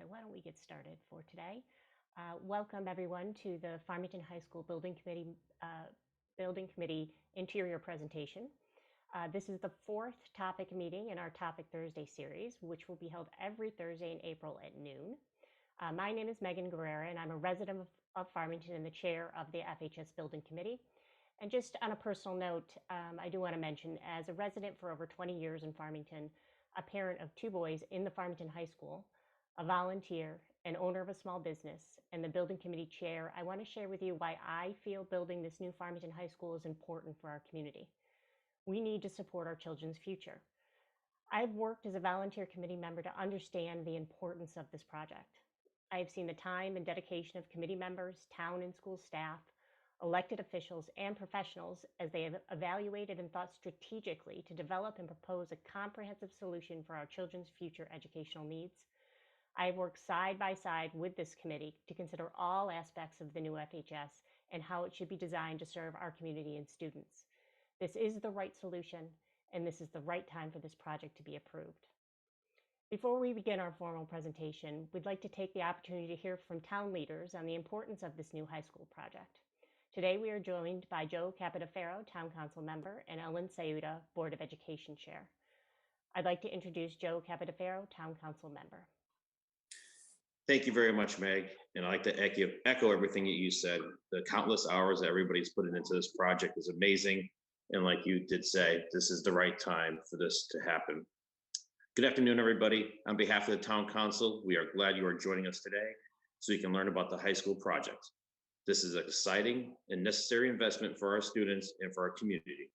Okay, why don't we get started for today? Welcome everyone to the Farmington High School Building Committee Interior Presentation. This is the fourth topic meeting in our Topic Thursday series, which will be held every Thursday in April at noon. My name is Megan Guerrera, and I'm a resident of Farmington and the chair of the FHS Building Committee. And just on a personal note, I do want to mention, as a resident for over 20 years in Farmington, a parent of two boys in the Farmington High School, a volunteer, an owner of a small business, and the building committee chair, I want to share with you why I feel building this new Farmington High School is important for our community. We need to support our children's future. I've worked as a volunteer committee member to understand the importance of this project. I have seen the time and dedication of committee members, town and school staff, elected officials, and professionals as they have evaluated and thought strategically to develop and propose a comprehensive solution for our children's future educational needs. I've worked side by side with this committee to consider all aspects of the new FHS and how it should be designed to serve our community and students. This is the right solution, and this is the right time for this project to be approved. Before we begin our formal presentation, we'd like to take the opportunity to hear from town leaders on the importance of this new high school project. Today, we are joined by Joe Capodiferro, Town Council member, and Ellen Sayuda, Board of Education Chair. I'd like to introduce Joe Capodiferro, Town Council member. Thank you very much, Meg. And I'd like to echo everything that you said. The countless hours that everybody's putting into this project is amazing. And like you did say, this is the right time for this to happen. Good afternoon, everybody. On behalf of the Town Council, we are glad you are joining us today so you can learn about the high school project. This is an exciting and necessary investment for our students and for our community.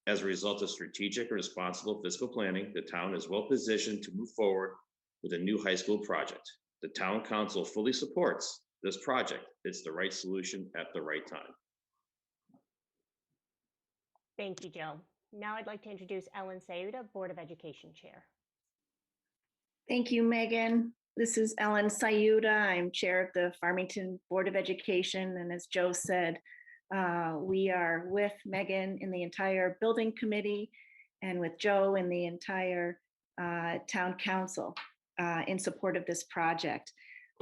As a result of strategic and responsible fiscal planning, the town is well positioned to move forward with a new high school project. The Town Council fully supports this project. It's the right solution at the right time. Thank you, Joe. Now I'd like to introduce Ellen Sayuda, Board of Education Chair. Thank you, Megan. This is Ellen Sayuda. I'm chair of the Farmington Board of Education. And as Joe said, we are with Megan in the entire building committee and with Joe in the entire Town Council in support of this project.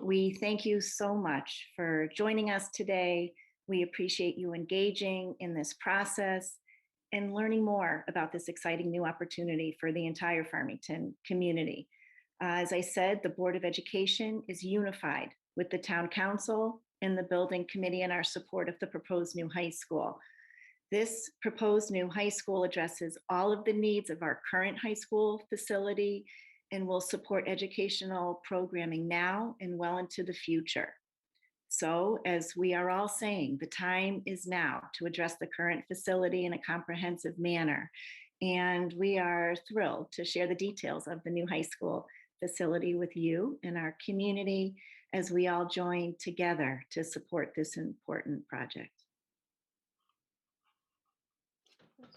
We thank you so much for joining us today. We appreciate you engaging in this process and learning more about this exciting new opportunity for the entire Farmington community. As I said, the Board of Education is unified with the Town Council and the Building Committee in our support of the proposed new high school. This proposed new high school addresses all of the needs of our current high school facility and will support educational programming now and well into the future. So, as we are all saying, the time is now to address the current facility in a comprehensive manner. And we are thrilled to share the details of the new high school facility with you and our community as we all join together to support this important project.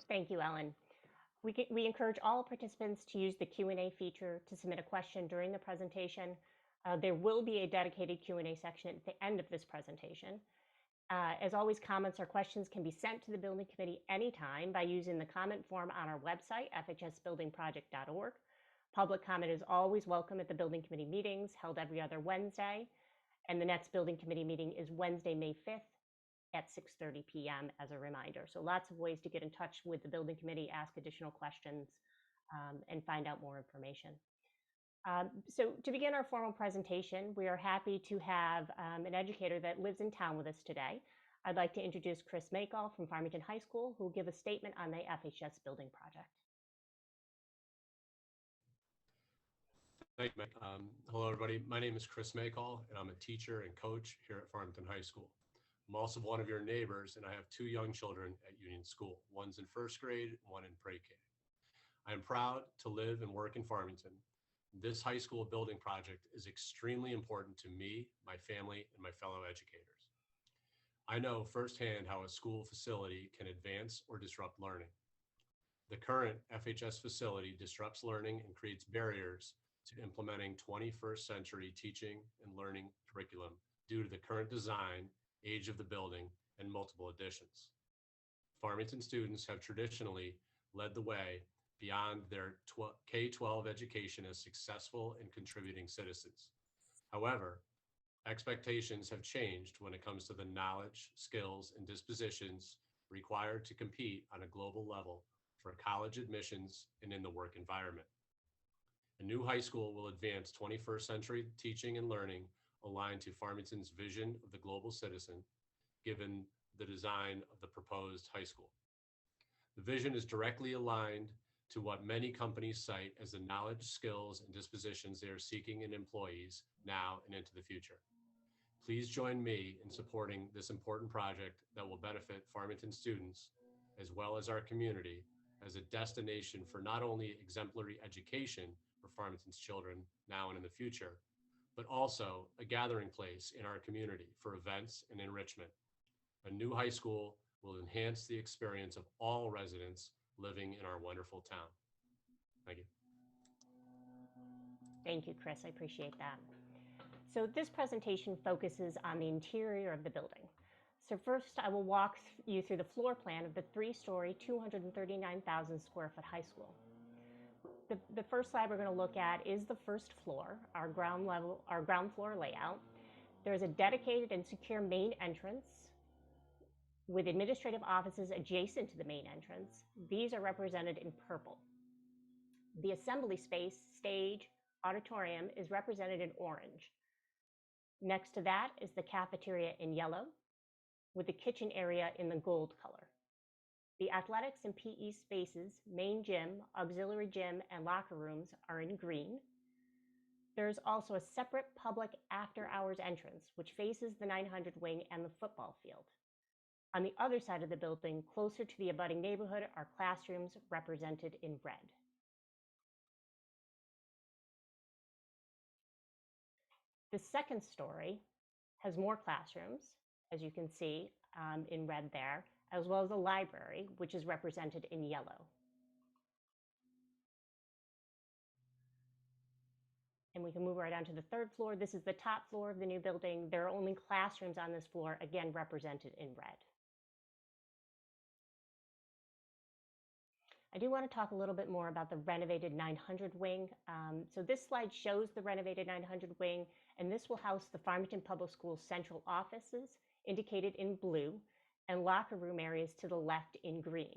Thank you, Ellen. We encourage all participants to use the Q&A feature to submit a question during the presentation. There will be a dedicated Q&A section at the end of this presentation. As always, comments or questions can be sent to the Building Committee anytime by using the comment form on our website, fhsbuildingproject.org. Public comment is always welcome at the Building Committee meetings held every other Wednesday. And the next Building Committee meeting is Wednesday, May 5th at 6:30 p.m. as a reminder. So lots of ways to get in touch with the Building Committee, ask additional questions, and find out more information. So to begin our formal presentation, we are happy to have an educator that lives in town with us today. I'd like to introduce Chris Makol from Farmington High School, who will give a statement on the FHS building project. Thank you, Meg. Hello, everybody. My name is Chris Makol, and I'm a teacher and coach here at Farmington High School. I'm also one of your neighbors, and I have two young children at Union School. One's in first grade, one in pre-K. I am proud to live and work in Farmington. This high school building project is extremely important to me, my family, and my fellow educators. I know firsthand how a school facility can advance or disrupt learning. The current FHS facility disrupts learning and creates barriers to implementing 21st century teaching and learning curriculum due to the current design, age of the building, and multiple additions. Farmington students have traditionally led the way beyond their K-12 education as successful and contributing citizens. However, expectations have changed when it comes to the knowledge, skills, and dispositions required to compete on a global level for college admissions and in the work environment. A new high school will advance 21st century teaching and learning aligned to Farmington's vision of the global citizen, given the design of the proposed high school. The vision is directly aligned to what many companies cite as the knowledge, skills, and dispositions they are seeking in employees now and into the future. Please join me in supporting this important project that will benefit Farmington students, as well as our community, as a destination for not only exemplary education for Farmington's children now and in the future, but also a gathering place in our community for events and enrichment. A new high school will enhance the experience of all residents living in our wonderful town. Thank you. Thank you, Chris. I appreciate that. So this presentation focuses on the interior of the building. So first, I will walk you through the floor plan of the 3-story, 239,000 square foot high school. The first slide we're going to look at is the first floor, our ground floor layout. There's a dedicated and secure main entrance with administrative offices adjacent to the main entrance. These are represented in purple. The assembly space, stage, auditorium is represented in orange. Next to that is the cafeteria in yellow, with the kitchen area in the gold color. The athletics and PE spaces, main gym, auxiliary gym, and locker rooms are in green. There's also a separate public after-hours entrance, which faces the 900 wing and the football field. On the other side of the building, closer to the abutting neighborhood, are classrooms represented in red. The second story has more classrooms, as you can see in red there, as well as a library, which is represented in yellow. And we can move right on to the third floor. This is the top floor of the new building. There are only classrooms on this floor, again represented in red. I do want to talk a little bit more about the renovated 900 wing. So this slide shows the renovated 900 wing, and this will house the Farmington Public Schools central offices, indicated in blue, and locker room areas to the left in green.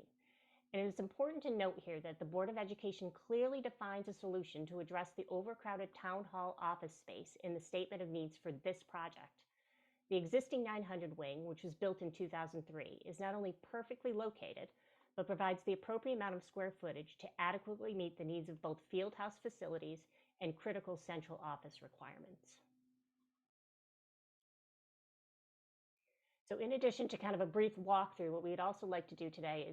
And it is important to note here that the Board of Education clearly defines a solution to address the overcrowded town hall office space in the statement of needs for this project. The existing 900 wing, which was built in 2003, is not only perfectly located, but provides the appropriate amount of square footage to adequately meet the needs of both fieldhouse facilities and critical central office requirements. So in addition to kind of a brief walkthrough, what we'd also like to do today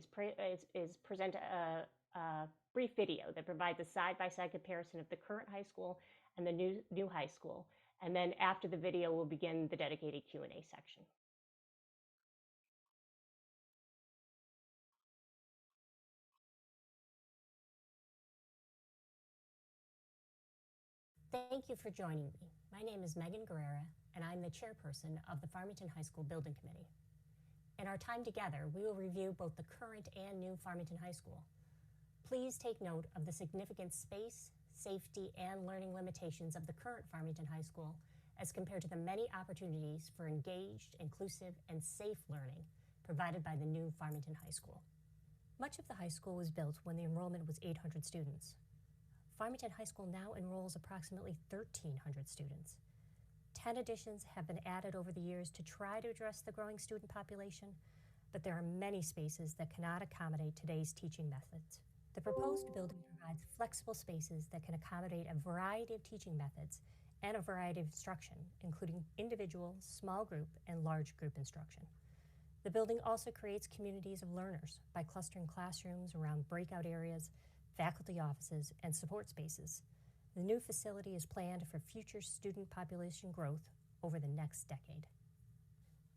is present a brief video that provides a side-by-side comparison of the current high school and the new high school. And then after the video, we'll begin the dedicated Q&A section. Thank you for joining me. My name is Megan Guerrera, and I'm the chairperson of the Farmington High School Building Committee. In our time together, we will review both the current and new Farmington High School. Please take note of the significant space, safety, and learning limitations of the current Farmington High School as compared to the many opportunities for engaged, inclusive, and safe learning provided by the new Farmington High School. Much of the high school was built when the enrollment was 800 students. Farmington High School now enrolls approximately 1,300 students. 10 additions have been added over the years to try to address the growing student population, but there are many spaces that cannot accommodate today's teaching methods. The proposed building provides flexible spaces that can accommodate a variety of teaching methods and a variety of instruction, including individual, small group, and large group instruction. The building also creates communities of learners by clustering classrooms around breakout areas, faculty offices, and support spaces. The new facility is planned for future student population growth over the next decade.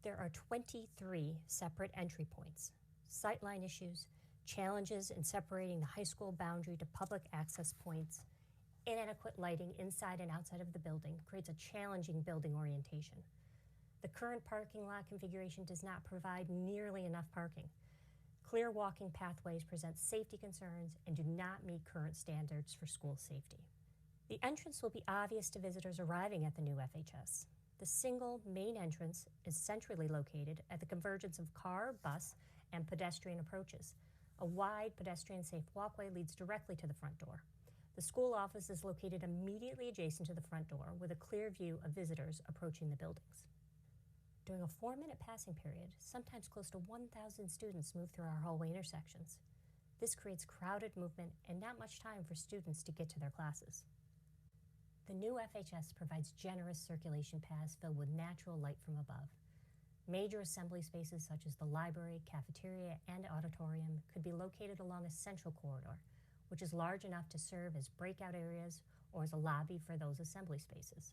There are 23 separate entry points, sightline issues, challenges in separating the high school boundary to public access points, inadequate lighting inside and outside of the building creates a challenging building orientation. The current parking lot configuration does not provide nearly enough parking. Clear walking pathways present safety concerns and do not meet current standards for school safety. The entrance will be obvious to visitors arriving at the new FHS. The single main entrance is centrally located at the convergence of car, bus, and pedestrian approaches. A wide pedestrian-safe walkway leads directly to the front door. The school office is located immediately adjacent to the front door with a clear view of visitors approaching the buildings. During a 4-minute passing period, sometimes close to 1,000 students move through our hallway intersections. This creates crowded movement and not much time for students to get to their classes. The new FHS provides generous circulation paths filled with natural light from above. Major assembly spaces such as the library, cafeteria, and auditorium could be located along a central corridor, which is large enough to serve as breakout areas or as a lobby for those assembly spaces.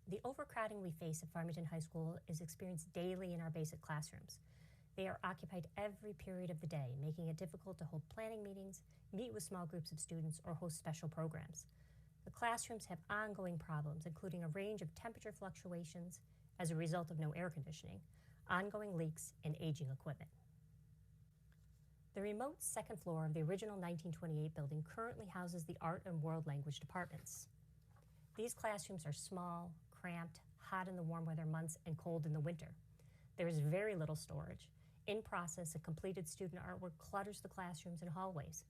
The overcrowding we face at Farmington High School is experienced daily in our basic classrooms. They are occupied every period of the day, making it difficult to hold planning meetings, meet with small groups of students, or host special programs. The classrooms have ongoing problems, including a range of temperature fluctuations as a result of no air conditioning, ongoing leaks, and aging equipment. The remote second floor of the original 1928 building currently houses the Art and World Language departments. These classrooms are small, cramped, hot in the warm weather months, and cold in the winter. There is very little storage. In process, a completed student artwork clutters the classrooms and hallways.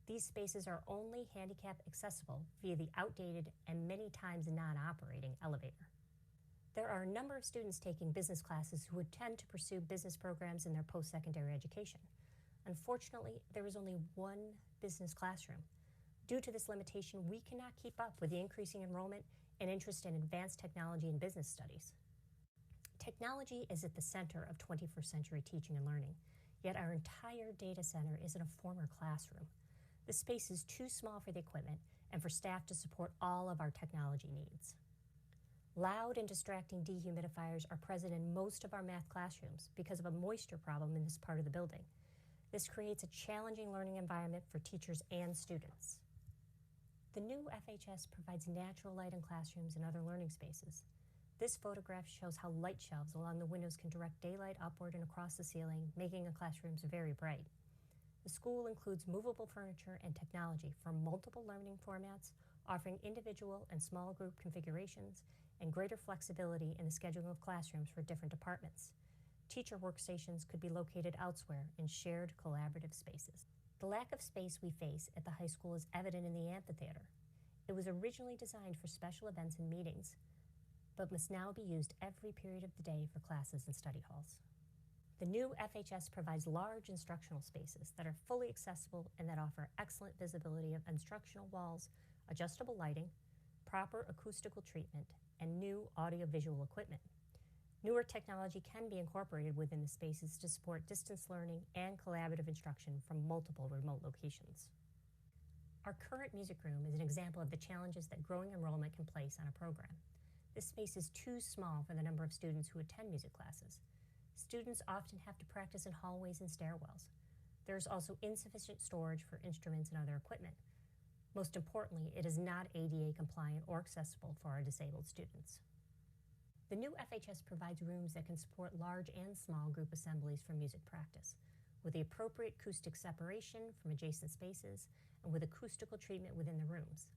These spaces are only handicap accessible via the outdated and many times non-operating elevator. There are a number of students taking business classes who intend to pursue business programs in their post-secondary education. Unfortunately, there is only one business classroom. Due to this limitation, we cannot keep up with the increasing enrollment and interest in advanced technology and business studies. Technology is at the center of 21st century teaching and learning, yet our entire data center is in a former classroom. The space is too small for the equipment and for staff to support all of our technology needs. Loud and distracting dehumidifiers are present in most of our math classrooms because of a moisture problem in this part of the building. This creates a challenging learning environment for teachers and students. The new FHS provides natural light in classrooms and other learning spaces. This photograph shows how light shelves along the windows can direct daylight upward and across the ceiling, making the classrooms very bright. The school includes movable furniture and technology for multiple learning formats, offering individual and small group configurations and greater flexibility in the scheduling of classrooms for different departments. Teacher workstations could be located elsewhere in shared collaborative spaces. The lack of space we face at the high school is evident in the amphitheater. It was originally designed for special events and meetings, but must now be used every period of the day for classes and study halls. The new FHS provides large instructional spaces that are fully accessible and that offer excellent visibility of instructional walls, adjustable lighting, proper acoustical treatment, and new audiovisual equipment. Newer technology can be incorporated within the spaces to support distance learning and collaborative instruction from multiple remote locations. Our current music room is an example of the challenges that growing enrollment can place on a program. This space is too small for the number of students who attend music classes. Students often have to practice in hallways and stairwells. There is also insufficient storage for instruments and other equipment. Most importantly, it is not ADA compliant or accessible for our disabled students. The new FHS provides rooms that can support large and small group assemblies for music practice, with the appropriate acoustic separation from adjacent spaces and with acoustical treatment within the rooms.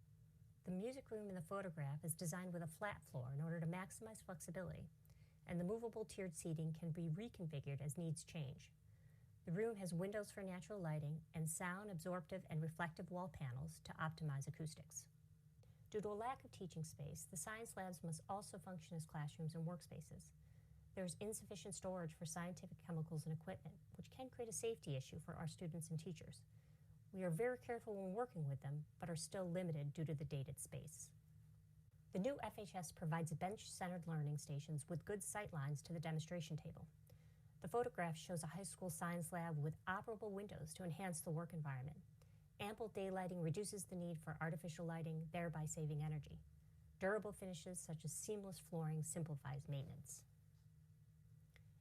The music room in the photograph is designed with a flat floor in order to maximize flexibility, and the movable tiered seating can be reconfigured as needs change. The room has windows for natural lighting and sound absorptive and reflective wall panels to optimize acoustics. Due to a lack of teaching space, the science labs must also function as classrooms and workspaces. There is insufficient storage for scientific chemicals and equipment, which can create a safety issue for our students and teachers. We are very careful when working with them, but are still limited due to the dated space. The new FHS provides bench-centered learning stations with good sight lines to the demonstration table. The photograph shows a high school science lab with operable windows to enhance the work environment. Ample daylighting reduces the need for artificial lighting, thereby saving energy. Durable finishes such as seamless flooring simplifies maintenance.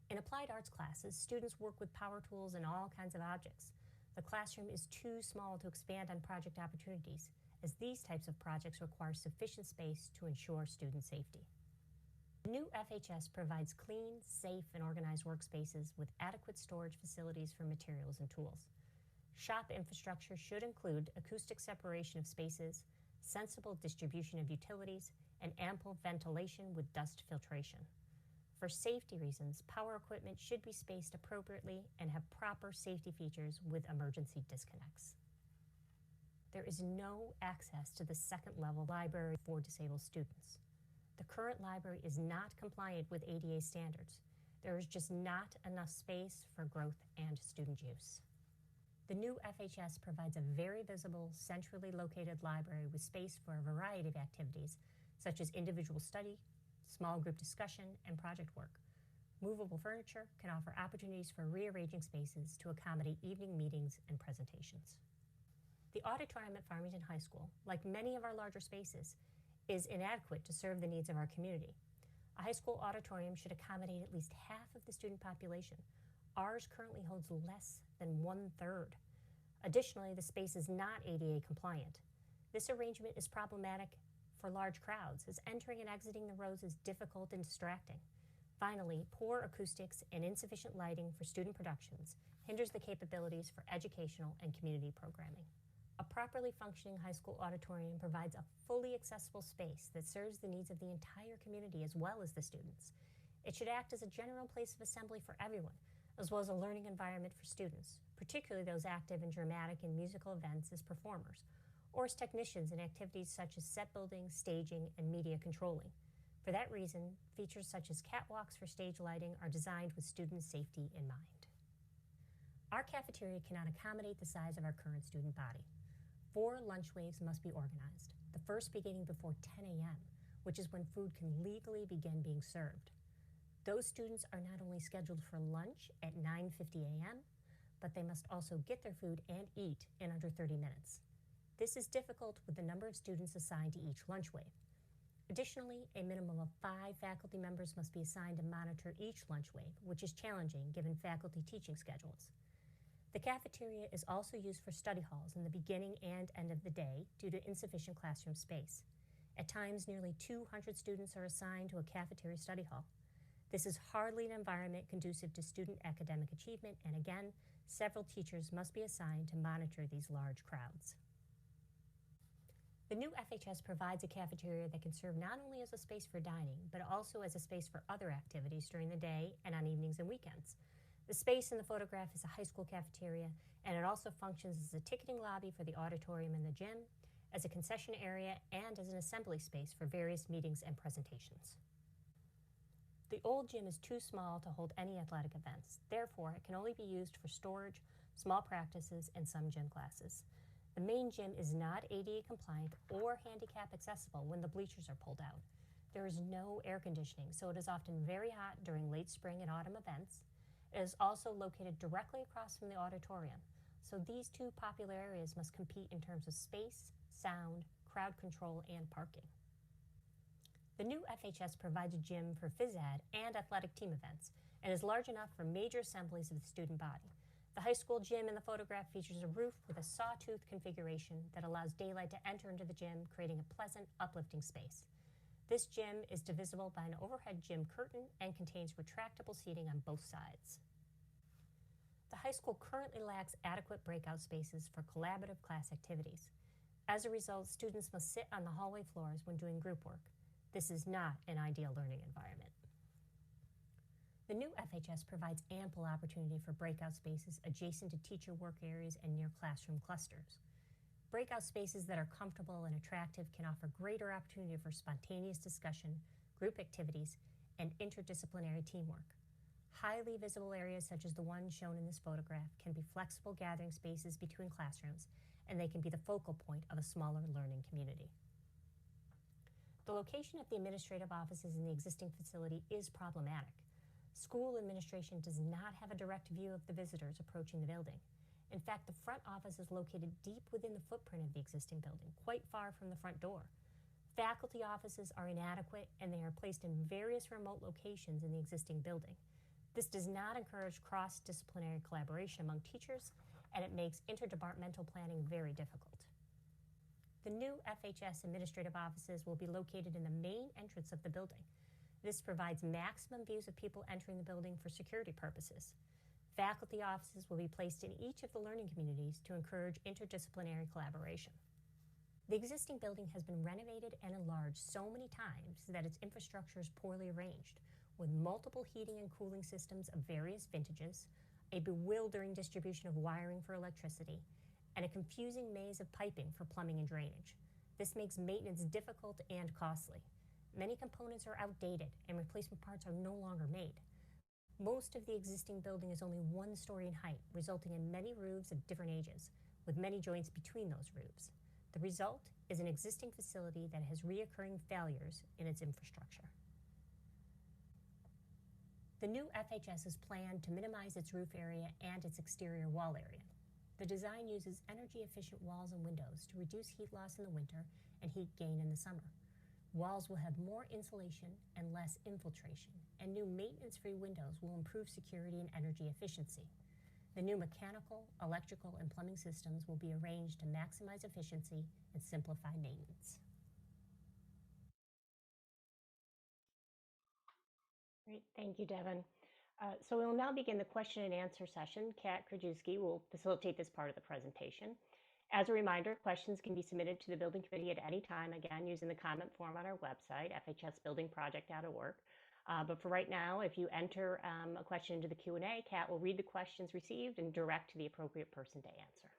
In applied arts classes, students work with power tools and all kinds of objects. The classroom is too small to expand on project opportunities, as these types of projects require sufficient space to ensure student safety. The new FHS provides clean, safe, and organized workspaces with adequate storage facilities for materials and tools. Shop infrastructure should include acoustic separation of spaces, sensible distribution of utilities, and ample ventilation with dust filtration. For safety reasons, power equipment should be spaced appropriately and have proper safety features with emergency disconnects. There is no access to the second-level library for disabled students. The current library is not compliant with ADA standards. There is just not enough space for growth and student use. The new FHS provides a very visible, centrally located library with space for a variety of activities, such as individual study, small group discussion, and project work. Movable furniture can offer opportunities for rearranging spaces to accommodate evening meetings and presentations. The auditorium at Farmington High School, like many of our larger spaces, is inadequate to serve the needs of our community. A high school auditorium should accommodate at least half of the student population. Ours currently holds less than 1/3. Additionally, the space is not ADA compliant. This arrangement is problematic for large crowds, as entering and exiting the rows is difficult and distracting. Finally, poor acoustics and insufficient lighting for student productions hinders the capabilities for educational and community programming. A properly functioning high school auditorium provides a fully accessible space that serves the needs of the entire community as well as the students. It should act as a general place of assembly for everyone, as well as a learning environment for students, particularly those active in dramatic and musical events as performers, or as technicians in activities such as set building, staging, and media controlling. For that reason, features such as catwalks for stage lighting are designed with student safety in mind. Our cafeteria cannot accommodate the size of our current student body. 4 lunch waves must be organized, the first beginning before 10 a.m., which is when food can legally begin being served. Those students are not only scheduled for lunch at 9:50 a.m., but they must also get their food and eat in under 30 minutes. This is difficult with the number of students assigned to each lunch wave. Additionally, a minimum of 5 faculty members must be assigned to monitor each lunch wave, which is challenging given faculty teaching schedules. The cafeteria is also used for study halls in the beginning and end of the day due to insufficient classroom space. At times, nearly 200 students are assigned to a cafeteria study hall. This is hardly an environment conducive to student academic achievement, and again, several teachers must be assigned to monitor these large crowds. The new FHS provides a cafeteria that can serve not only as a space for dining, but also as a space for other activities during the day and on evenings and weekends. The space in the photograph is a high school cafeteria, and it also functions as a ticketing lobby for the auditorium and the gym, as a concession area, and as an assembly space for various meetings and presentations. The old gym is too small to hold any athletic events. Therefore, it can only be used for storage, small practices, and some gym classes. The main gym is not ADA compliant or handicap accessible when the bleachers are pulled out. There is no air conditioning, so it is often very hot during late spring and autumn events. It is also located directly across from the auditorium, so these two popular areas must compete in terms of space, sound, crowd control, and parking. The new FHS provides a gym for phys ed and athletic team events and is large enough for major assemblies of the student body. The high school gym in the photograph features a roof with a sawtooth configuration that allows daylight to enter into the gym, creating a pleasant, uplifting space. This gym is divisible by an overhead gym curtain and contains retractable seating on both sides. The high school currently lacks adequate breakout spaces for collaborative class activities. As a result, students must sit on the hallway floors when doing group work. This is not an ideal learning environment. The new FHS provides ample opportunity for breakout spaces adjacent to teacher work areas and near classroom clusters. Breakout spaces that are comfortable and attractive can offer greater opportunity for spontaneous discussion, group activities, and interdisciplinary teamwork. Highly visible areas such as the one shown in this photograph can be flexible gathering spaces between classrooms, and they can be the focal point of a smaller learning community. The location of the administrative offices in the existing facility is problematic. School administration does not have a direct view of the visitors approaching the building. In fact, the front office is located deep within the footprint of the existing building, quite far from the front door. Faculty offices are inadequate, and they are placed in various remote locations in the existing building. This does not encourage cross-disciplinary collaboration among teachers, and it makes interdepartmental planning very difficult. The new FHS administrative offices will be located in the main entrance of the building. This provides maximum views of people entering the building for security purposes. Faculty offices will be placed in each of the learning communities to encourage interdisciplinary collaboration. The existing building has been renovated and enlarged so many times that its infrastructure is poorly arranged, with multiple heating and cooling systems of various vintages, a bewildering distribution of wiring for electricity, and a confusing maze of piping for plumbing and drainage. This makes maintenance difficult and costly. Many components are outdated and replacement parts are no longer made. Most of the existing building is only 1 story in height, resulting in many roofs of different ages, with many joints between those roofs. The result is an existing facility that has reoccurring failures in its infrastructure. The new FHS is planned to minimize its roof area and its exterior wall area. The design uses energy-efficient walls and windows to reduce heat loss in the winter and heat gain in the summer. Walls will have more insulation and less infiltration, and new maintenance-free windows will improve security and energy efficiency. The new mechanical, electrical, and plumbing systems will be arranged to maximize efficiency and simplify maintenance. Great, thank you, Devin. So we'll now begin the question and answer session. Kat Krajewski will facilitate this part of the presentation. As a reminder, questions can be submitted to the building committee at any time, again, using the comment form on our website, fhsbuildingproject.org. But for right now, if you enter a question into the Q&A, Kat will read the questions received and direct to the appropriate person to answer.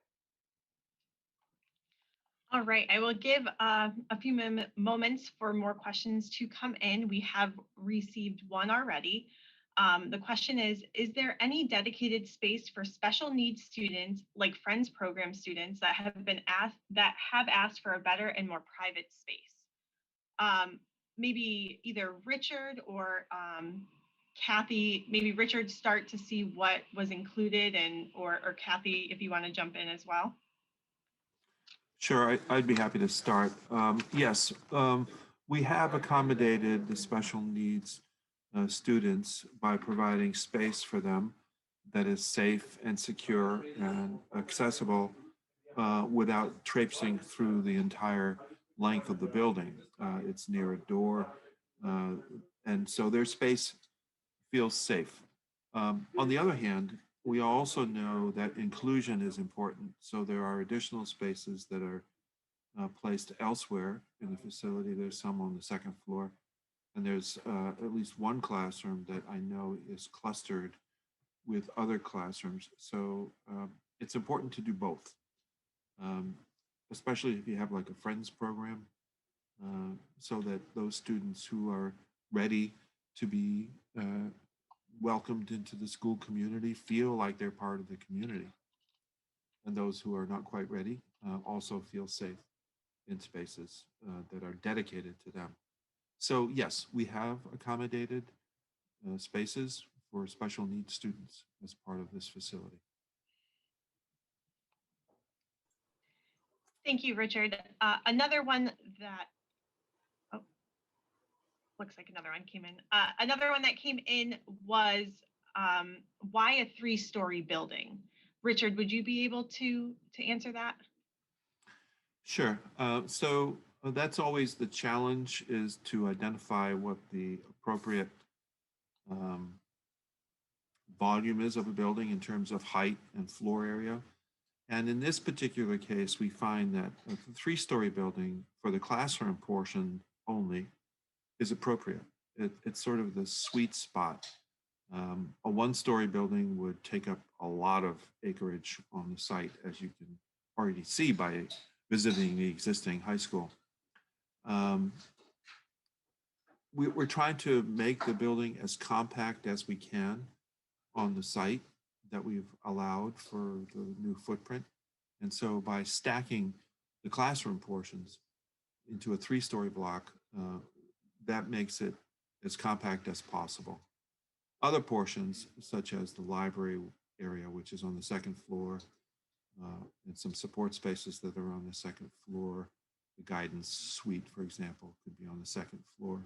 All right, I will give a few moments for more questions to come in. We have received one already. The question is there any dedicated space for special needs students, like Friends Program students, that have asked for a better and more private space? Maybe either Richard or Kathy, maybe Richard start to see what was included, or Kathy, if you want to jump in as well. Sure, I'd be happy to start. Yes, we have accommodated the special needs students by providing space for them that is safe and secure and accessible without traipsing through the entire length of the building. It's near a door, and so their space feels safe. On the other hand, we also know that inclusion is important. So there are additional spaces that are placed elsewhere in the facility. There's some on the 2nd floor. And there's at least one classroom that I know is clustered with other classrooms. So it's important to do both, especially if you have like a Friends program, so that those students who are ready to be welcomed into the school community feel like they're part of the community. And those who are not quite ready also feel safe in spaces that are dedicated to them. So yes, we have accommodated spaces for special needs students as part of this facility. Thank you, Richard. Another one that, looks like another one came in. Another one that came in was why a 3-story building? Richard, would you be able to answer that? Sure. So that's always the challenge, is to identify what the appropriate volume is of a building in terms of height and floor area. And in this particular case, we find that a 3-story building for the classroom portion only is appropriate. It's sort of the sweet spot. A 1-story building would take up a lot of acreage on the site, as you can already see by visiting the existing high school. We're trying to make the building as compact as we can on the site that we've allowed for the new footprint. And so by stacking the classroom portions into a 3-story block, that makes it as compact as possible. Other portions, such as the library area, which is on the 2nd floor, and some support spaces that are on the 2nd floor, the guidance suite, for example, could be on the 2nd floor.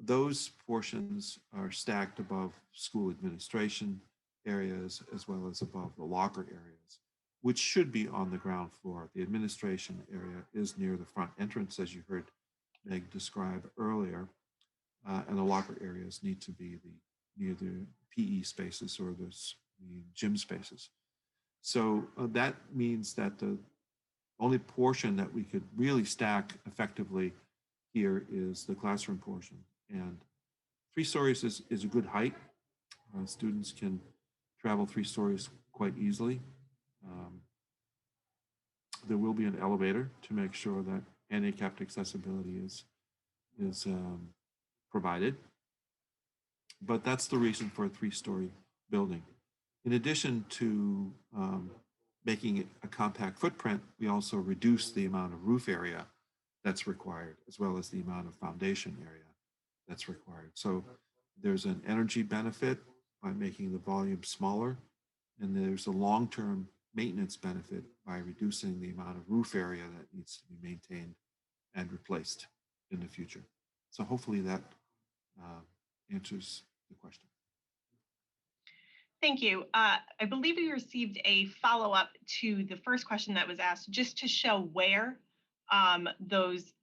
Those portions are stacked above school administration areas, as well as above the locker areas, which should be on the ground floor. The administration area is near the front entrance, as you heard Meg describe earlier, and the locker areas need to be near the PE spaces or the gym spaces. So that means that the only portion that we could really stack effectively here is the classroom portion. And 3 stories is a good height. Students can travel 3 stories quite easily. There will be an elevator to make sure that handicapped accessibility is provided. But that's the reason for a 3-story building. In addition to making it a compact footprint, we also reduce the amount of roof area that's required, as well as the amount of foundation area that's required. So there's an energy benefit by making the volume smaller, and there's a long-term maintenance benefit by reducing the amount of roof area that needs to be maintained and replaced in the future. So hopefully that answers the question. Thank you. I believe we received a follow-up to the first question that was asked, just to show where those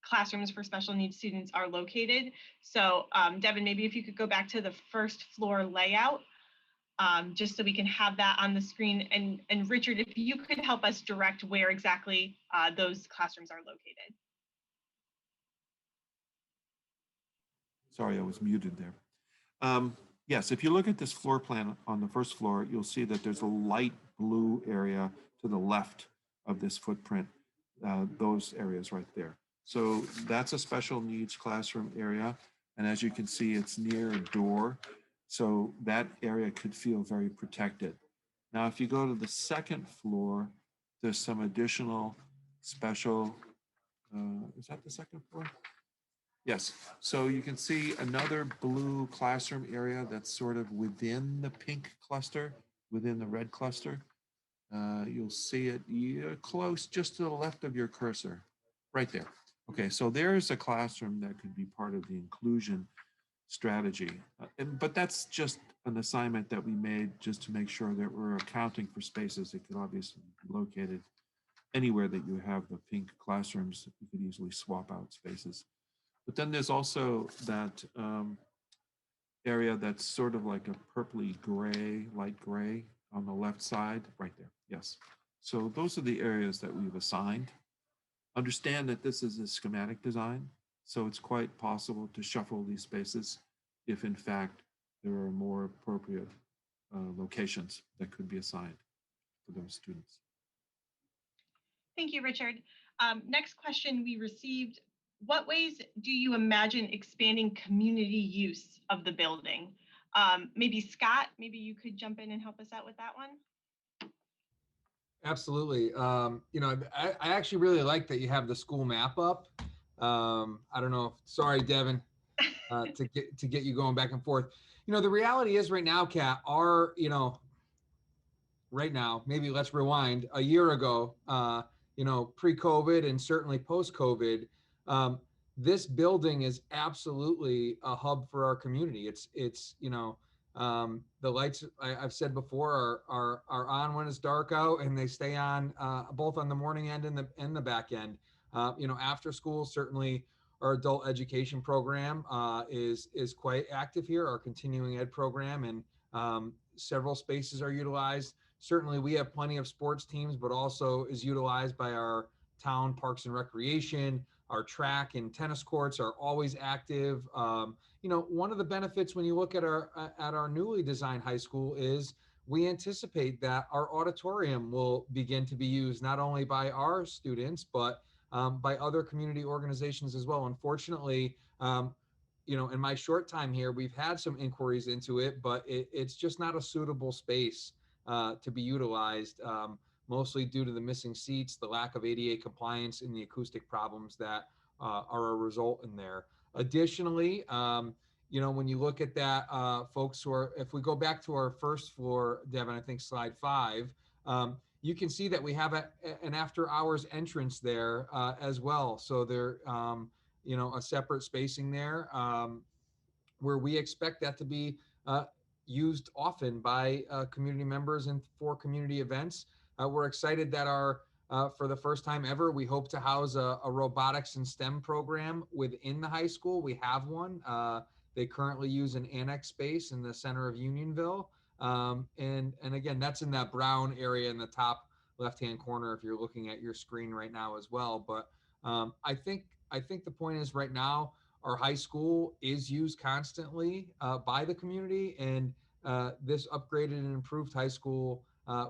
classrooms for special needs students are located. So Devin, maybe if you could go back to the first floor layout, just so we can have that on the screen. And Richard, if you could help us direct where exactly those classrooms are located. Sorry, I was muted there. Yes, if you look at this floor plan on the first floor, you'll see that there's a light blue area to the left of this footprint, those areas right there. So that's a special needs classroom area. And as you can see, it's near a door. So that area could feel very protected. Now, if you go to the second floor, there's some additional special, is that the second floor? Yes, so you can see another blue classroom area that's sort of within the pink cluster, within the red cluster. You'll see it close, just to the left of your cursor, right there. Okay, so there's a classroom that could be part of the inclusion strategy. But that's just an assignment that we made just to make sure that we're accounting for spaces. It could obviously be located anywhere that you have the pink classrooms. You could easily swap out spaces. But then there's also that area that's sort of like a purpley gray, light gray on the left side, right there. Yes. So those are the areas that we've assigned. Understand that this is a schematic design, so it's quite possible to shuffle these spaces if in fact there are more appropriate locations that could be assigned for those students. Thank you, Richard. Next question we received: what ways do you imagine expanding community use of the building? Maybe Scott, maybe you could jump in and help us out with that one. Absolutely. You know, I actually really like that you have the school map up. I don't know. Sorry, Devin, to get you going back and forth. You know, the reality is right now, Kat, right now, maybe let's rewind a year ago, you know, pre-COVID and certainly post-COVID, this building is absolutely a hub for our community. It's you know, the lights I've said before are on when it's dark out, and they stay on both on the morning end and the back end. You know, after school, certainly our adult education program is quite active here. Our continuing ed program, and several spaces are utilized. Certainly, we have plenty of sports teams, but also is utilized by our town parks and recreation. Our track and tennis courts are always active. You know, one of the benefits when you look at our newly designed high school is we anticipate that our auditorium will begin to be used not only by our students, but by other community organizations as well. Unfortunately, you know, in my short time here, we've had some inquiries into it, but it's just not a suitable space to be utilized, mostly due to the missing seats, the lack of ADA compliance, and the acoustic problems that are a result in there. Additionally, you know, when you look at that, folks who are, if we go back to our first floor, Devin, I think slide 5, you can see that we have an after hours entrance there as well. So there, you know, a separate spacing there where we expect that to be used often by community members and for community events. We're excited that for the first time ever, we hope to house a robotics and STEM program within the high school. We have one. They currently use an annex space in the center of Unionville. And again, that's in that brown area in the top left-hand corner if you're looking at your screen right now as well. But I think the point is right now our high school is used constantly by the community, and this upgraded and improved high school,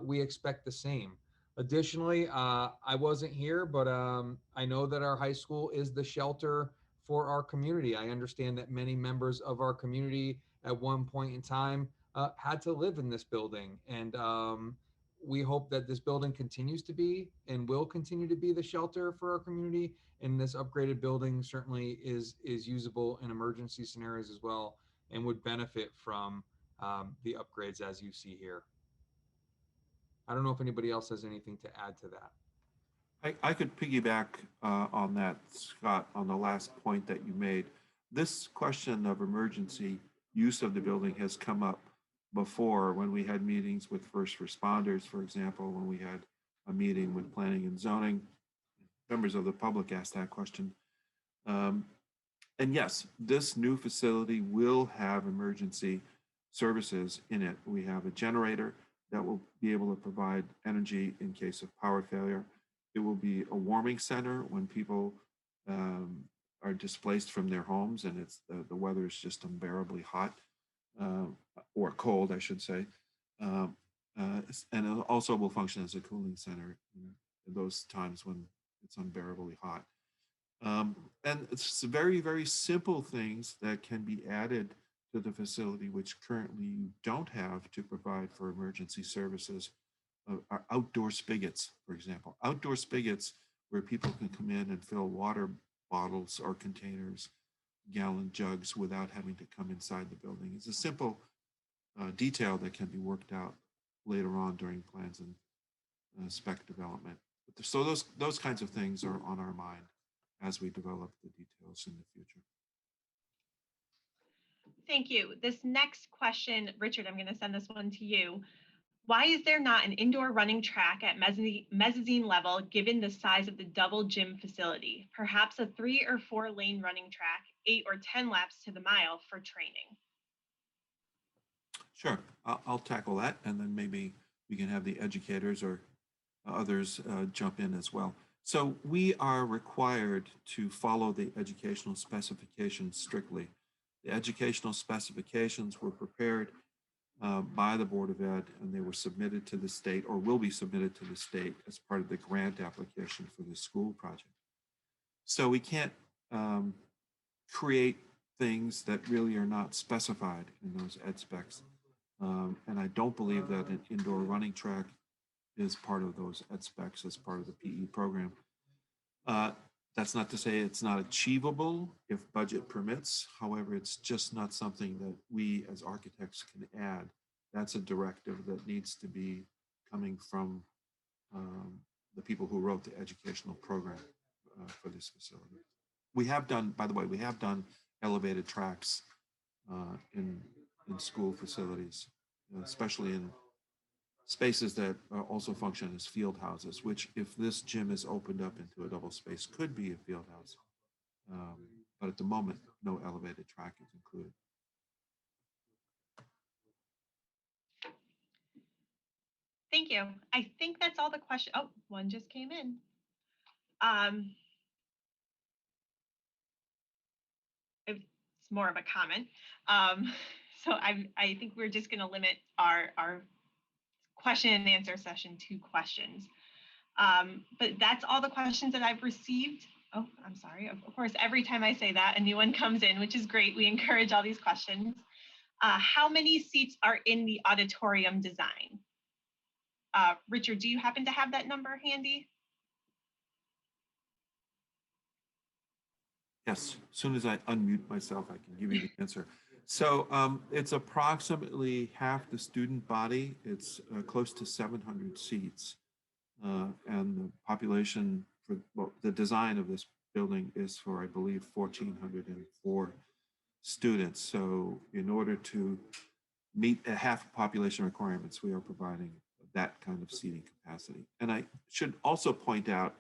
we expect the same. Additionally, I wasn't here, but I know that our high school is the shelter for our community. I understand that many members of our community at one point in time had to live in this building. And we hope that this building continues to be and will continue to be the shelter for our community. And this upgraded building certainly is usable in emergency scenarios as well, and would benefit from the upgrades as you see here. I don't know if anybody else has anything to add to that. I could piggyback on that, Scott, on the last point that you made. This question of emergency use of the building has come up before when we had meetings with first responders, for example, when we had a meeting with planning and zoning. Members of the public asked that question. And yes, this new facility will have emergency services in it. We have a generator that will be able to provide energy in case of power failure. It will be a warming center when people are displaced from their homes and it's the weather is just unbearably hot or cold, I should say. And it also will function as a cooling center in those times when it's unbearably hot. And it's very, very simple things that can be added to the facility, which currently you don't have to provide for emergency services. Are outdoor spigots, for example. Outdoor spigots where people can come in and fill water bottles or containers, gallon jugs, without having to come inside the building. It's a simple detail that can be worked out later on during plans and spec development. So those kinds of things are on our mind as we develop the details in the future. Thank you. This next question, Richard, I'm going to send this one to you. Why is there not an indoor running track at mezzanine level given the size of the double gym facility? Perhaps a 3 or 4 lane running track, 8 or 10 laps to the mile for training. Sure, I'll tackle that, and then maybe we can have the educators or others jump in as well. So we are required to follow the educational specifications strictly. The educational specifications were prepared by the Board of Ed, and they were submitted to the state, or will be submitted to the state as part of the grant application for the school project. So we can't create things that really are not specified in those ed specs. And I don't believe that an indoor running track is part of those ed specs as part of the PE program. That's not to say it's not achievable if budget permits. However, it's just not something that we as architects can add. That's a directive that needs to be coming from the people who wrote the educational program for this facility. We have done, by the way, we have done elevated tracks in school facilities, especially in spaces that also function as field houses, which if this gym is opened up into a double space could be a field house. But at the moment, no elevated track is included. Thank you. I think that's all the questions. Oh, one just came in. It's more of a comment. So I think we're just going to limit our question and answer session to questions. But that's all the questions that I've received. Oh, I'm sorry. Of course, every time I say that, a new one comes in, which is great. We encourage all these questions. How many seats are in the auditorium design? Richard, do you happen to have that number handy? Yes, as soon as I unmute myself, I can give you the answer. So it's approximately half the student body. It's close to 700 seats. And the population for the design of this building is for, I believe, 1,404 students. So in order to meet a half population requirements, we are providing that kind of seating capacity. And I should also point out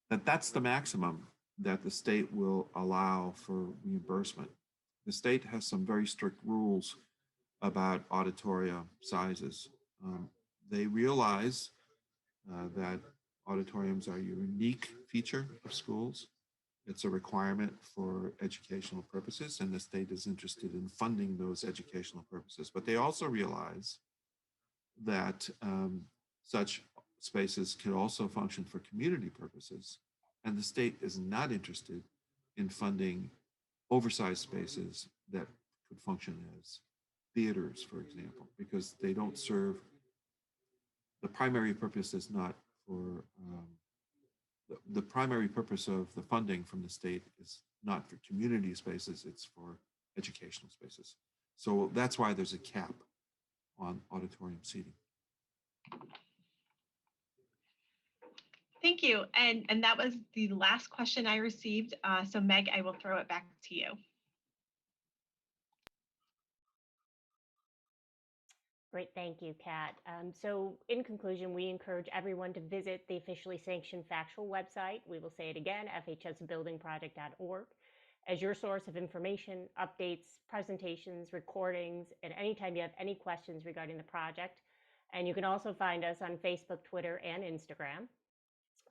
that that's the maximum that the state will allow for reimbursement. The state has some very strict rules about auditorium sizes. They realize that auditoriums are a unique feature of schools. It's a requirement for educational purposes, and the state is interested in funding those educational purposes. But they also realize that such spaces can also function for community purposes, and the state is not interested in funding oversized spaces that could function as theaters, for example, because they don't serve, the primary purpose is not for, the primary purpose of the funding from the state is not for community spaces, it's for educational spaces. So that's why there's a cap on auditorium seating. Thank you. And that was the last question I received. So Meg, I will throw it back to you. Great, thank you, Kat. So in conclusion, we encourage everyone to visit the officially sanctioned factual website. We will say it again, fhsbuildingproject.org, as your source of information, updates, presentations, recordings, and anytime you have any questions regarding the project. And you can also find us on Facebook, Twitter, and Instagram.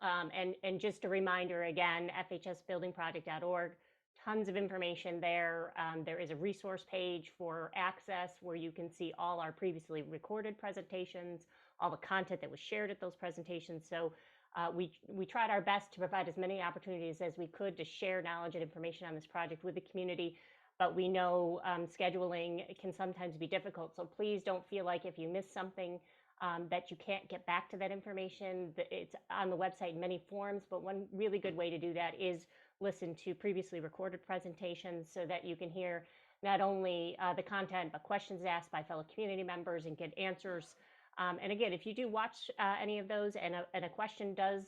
And just a reminder again, fhsbuildingproject.org, tons of information there. There is a resource page for access where you can see all our previously recorded presentations, all the content that was shared at those presentations. So we tried our best to provide as many opportunities as we could to share knowledge and information on this project with the community. But we know scheduling can sometimes be difficult. So please don't feel like if you miss something that you can't get back to that information. It's on the website in many forms, but one really good way to do that is listen to previously recorded presentations so that you can hear not only the content, but questions asked by fellow community members and get answers. And again, if you do watch any of those and a question does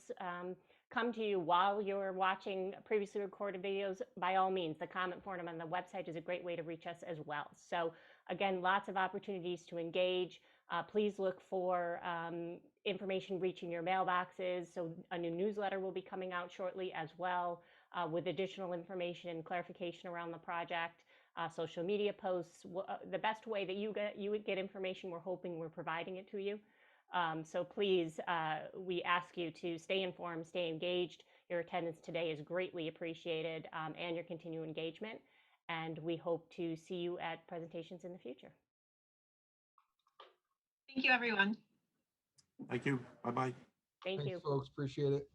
come to you while you're watching previously recorded videos, by all means, the comment forum on the website is a great way to reach us as well. So again, lots of opportunities to engage. Please look for information reaching your mailboxes. So a new newsletter will be coming out shortly as well with additional information and clarification around the project. Social media posts, the best way that you would get information, we're hoping we're providing it to you. So please, we ask you to stay informed, stay engaged. Your attendance today is greatly appreciated and your continued engagement. And we hope to see you at presentations in the future. Thank you, everyone. Thank you. Bye-bye. Thank you. Thanks, folks. Appreciate it.